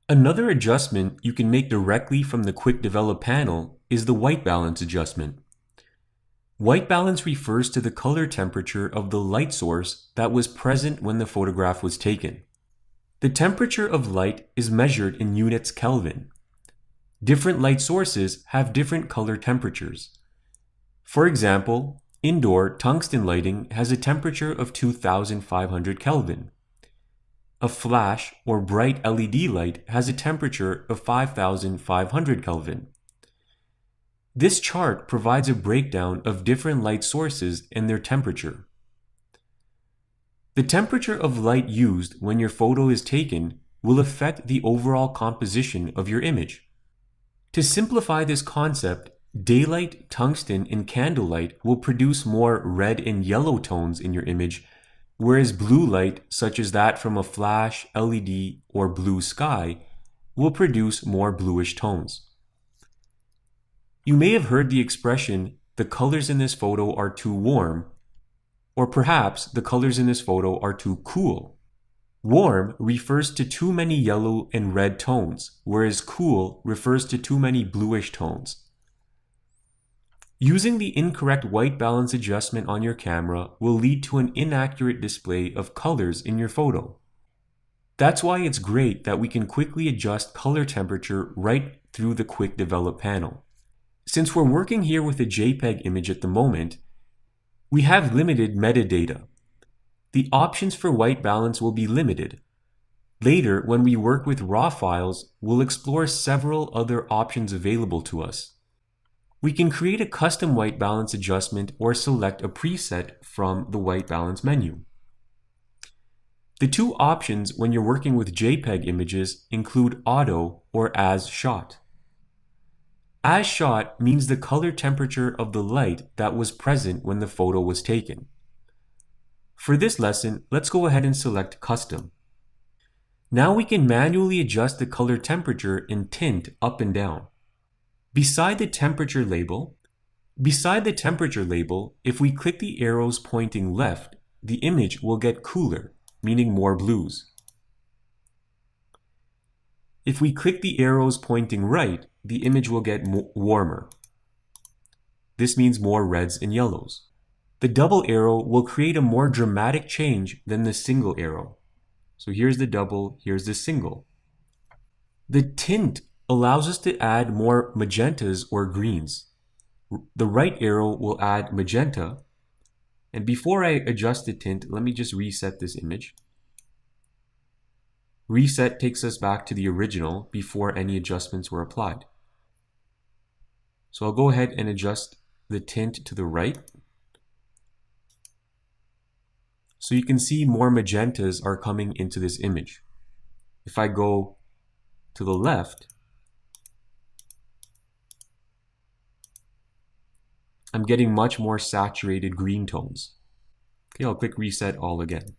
Another adjustment you can make directly from the Quick Develop panel is the white balance adjustment. White balance refers to the color temperature of the light source that was present when the photograph was taken. The temperature of light is measured in units Kelvin. Different light sources have different color temperatures. For example, indoor tungsten lighting has a temperature of 2500 Kelvin. A flash or bright LED light has a temperature of 5500 Kelvin. This chart provides a breakdown of different light sources and their temperature. The temperature of light used when your photo is taken will affect the overall composition of your image. To simplify this concept, daylight, tungsten, and candlelight will produce more red and yellow tones in your image, whereas blue light, such as that from a flash, LED, or blue sky, will produce more bluish tones. You may have heard the expression, "the colors in this photo are too warm," or perhaps, "the colors in this photo are too cool." Warm refers to too many yellow and red tones, whereas cool refers to too many bluish tones. Using the incorrect white balance adjustment on your camera will lead to an inaccurate display of colors in your photo. That's why it's great that we can quickly adjust color temperature right through the Quick Develop panel. Since we're working here with a JPEG image at the moment, we have limited metadata. The options for white balance will be limited. Later, when we work with RAW files, we'll explore several other options available to us. We can create a custom white balance adjustment or select a preset from the white balance menu. The two options when you're working with JPEG images include auto or as shot. As shot means the color temperature of the light that was present when the photo was taken. For this lesson, let's go ahead and select custom. Now we can manually adjust the color temperature in Tint up and down. Beside the temperature label, if we click the arrows pointing left, the image will get cooler, meaning more blues. If we click the arrows pointing right, the image will get warmer. This means more reds and yellows. The double arrow will create a more dramatic change than the single arrow. So here's the double, here's the single. The tint allows us to add more magentas or greens. The right arrow will add magenta. And before I adjust the tint, let me just reset this image. Reset takes us back to the original before any adjustments were applied. So I'll go ahead and adjust the tint to the right. So you can see more magentas are coming into this image. If I go to the left, I'm getting much more saturated green tones. Okay, I'll click reset all again.